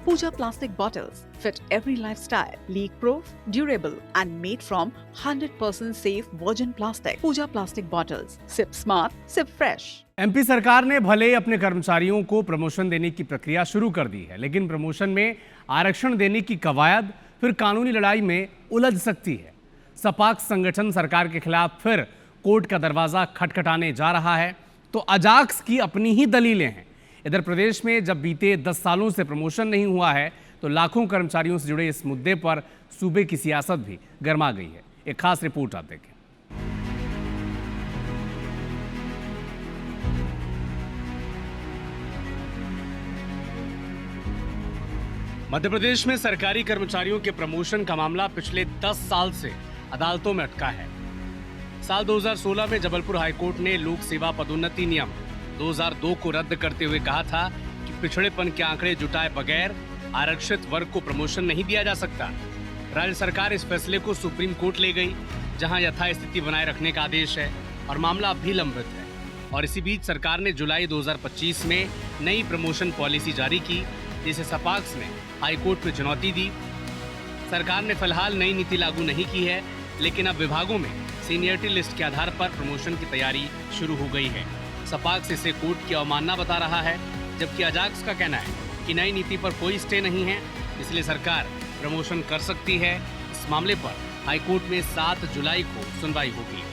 Pooja plastic bottles fit every lifestyle, leak-proof, durable and made from 100% safe virgin plastic. Pooja plastic bottles. Sip smart, sip fresh. MP सरकार ने भले ही अपने कर्मचारियों को promotion देने की प्रक्रिया शुरू कर दी है, लेकिन प्रमोशन में आरक्षण देने की कवायद फिर कानूनी लड़ाई में उलझ सकती है। सपाक्स संगठन सरकार के खिलाफ फिर कोर्ट का दरवाजा खटखटाने जा रहा है, तो अजाक्स की अपनी ही दलीलें हैं। इधर प्रदेश में जब बीते 10 सालों से प्रमोशन नहीं हुआ है, तो लाखों कर्मचारियों से जुड़े इस मुद्दे पर सूबे की सियासत भी गर्मा गई है। एक खास रिपोर्ट आप देखें। मध्य प्रदेश में सरकारी कर्मचारियों के प्रमोशन का मामला पिछले 10 साल से अदालतों में अटका है। साल 2016 में जबलपुर हाईकोर्ट ने लोक सेवा पदोन्नति नियम 2002 को रद्द करते हुए कहा था कि पिछड़ेपन के आंकड़े जुटाए बगैर आरक्षित वर्ग को प्रमोशन नहीं दिया जा सकता। राज्य सरकार इस फैसले को सुप्रीम कोर्ट ले गई, जहां यथास्थिति बनाए रखने का आदेश है और मामला अब भी लंबित है। और इसी बीच सरकार ने जुलाई 2025 में नई प्रमोशन पॉलिसी जारी की, जिसे सपाक्स ने हाईकोर्ट में चुनौती दी। सरकार ने फिलहाल नई नीति लागू नहीं की है, लेकिन अब विभागों में सीनियरिटी लिस्ट के आधार पर प्रमोशन की तैयारी शुरू हो गई है। सपाक्स इसे कोर्ट की अवमानना बता रहा है, जबकि अजाक्स का कहना है कि नई नीति पर कोई स्टे नहीं है, इसलिए सरकार प्रमोशन कर सकती है। इस मामले पर हाईकोर्ट में 7 जुलाई को सुनवाई होगी।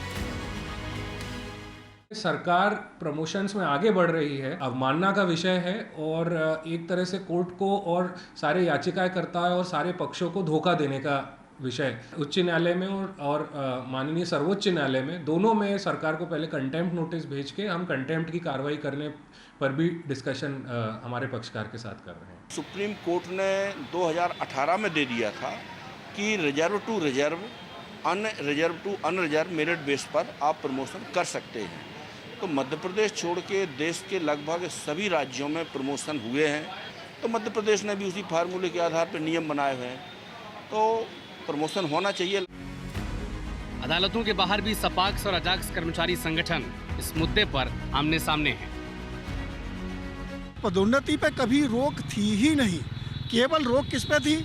सरकार प्रमोशंस में आगे बढ़ रही है, अवमानना का विषय है और एक तरह से कोर्ट को और सारे याचिकाकर्ता और सारे पक्षों को धोखा देने का विषय। उच्च न्यायालय में और माननीय सर्वोच्च न्यायालय में, दोनों में सरकार को पहले कंटेम्प्ट नोटिस भेज के हम कंटेम्प्ट की कार्रवाई करने पर भी डिस्कशन हमारे पक्षकार के साथ कर रहे हैं। सुप्रीम कोर्ट ने 2018 में दे दिया था कि reserve to reserve, unreserve to unreserve merit base पर आप प्रमोशन कर सकते हैं। तो मध्य प्रदेश छोड़ के देश के लगभग सभी राज्यों में प्रमोशन हुए हैं, तो मध्य प्रदेश ने भी उसी फार्मूले के आधार पर नियम बनाए हुए हैं, तो प्रमोशन होना चाहिए। अदालतों के बाहर भी सपाक्स और अजाक्स कर्मचारी संगठन इस मुद्दे पर आमने सामने हैं। पदोन्नति पे कभी रोक थी ही नहीं। केवल रोक किस पे थी?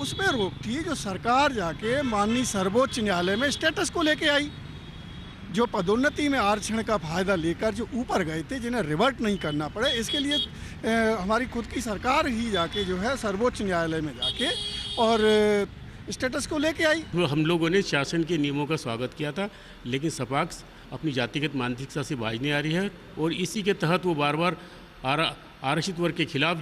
उसमें रोक थी जो सरकार जाके माननीय सर्वोच्च न्यायालय में स्टेटस को लेके आई। जो पदोन्नति में आरक्षण का फायदा लेकर जो ऊपर गए थे, जिन्हें रिवर्ट नहीं करना पड़े, इसके लिए हमारी खुद की सरकार ही जाके जो है सर्वोच्च न्यायालय में जाके और स्टेटस को लेके आई। हम लोगों ने शासन के नियमों का स्वागत किया था, लेकिन सपाक्स अपनी जातिगत मानसिकता से बाजने आ रही है और इसी के तहत वो बार बार आरक्षित वर्ग के खिलाफ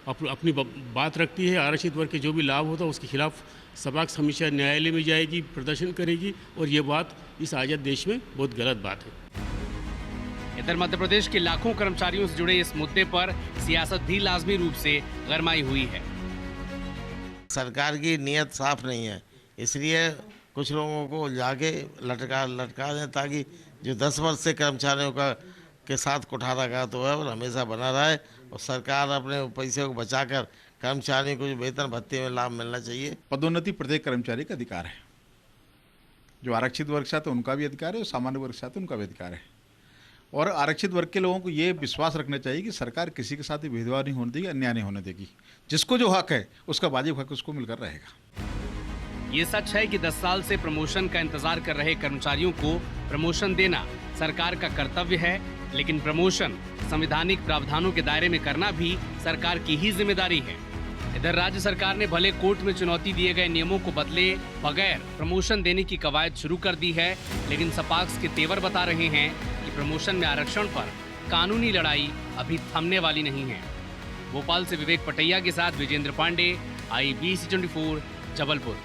अपनी बात रखती है। आरक्षित वर्ग के जो भी लाभ होता है उसके खिलाफ सपाक्स हमेशा न्यायालय में जाएगी, प्रदर्शन करेगी और ये बात इस आज़ाद देश में बहुत गलत बात है। इधर मध्य प्रदेश के लाखों कर्मचारियों से जुड़े इस मुद्दे पर सियासत भी लाजमी रूप से गरमाई हुई है। सरकार की नीयत साफ नहीं है, इसलिए कुछ लोगों को जाके लटका दें, ताकि जो 10 वर्ष से कर्मचारियों के साथ कुठारा का तो है और हमेशा बना रहे और सरकार अपने पैसे को बचाकर कर्मचारियों को जो वेतन भत्ते में लाभ मिलना चाहिए। पदोन्नति प्रत्येक कर्मचारी का अधिकार है। जो आरक्षित वर्ग से आते उनका भी अधिकार है और सामान्य वर्ग से आते उनका भी अधिकार है। और आरक्षित वर्ग के लोगों को ये विश्वास रखना चाहिए कि सरकार किसी के साथ भेदभाव नहीं होने देगी, अन्याय नहीं होने देगी। जिसको जो हक है उसका वाजिब हक उसको मिलकर रहेगा। ये सच है कि 10 साल से प्रमोशन का इंतजार कर रहे कर्मचारियों को प्रमोशन देना सरकार का कर्तव्य है, लेकिन प्रमोशन संवैधानिक प्रावधानों के दायरे में करना भी सरकार की ही जिम्मेदारी है। इधर राज्य सरकार ने भले कोर्ट में चुनौती दिए गए नियमों को बदले बगैर प्रमोशन देने की कवायद शुरू कर दी है, लेकिन सपाक्स के तेवर बता रहे हैं कि प्रमोशन में आरक्षण पर कानूनी लड़ाई अभी थमने वाली नहीं है। भोपाल से विवेक पटैया के साथ विजेंद्र पांडे, IBC 24, जबलपुर।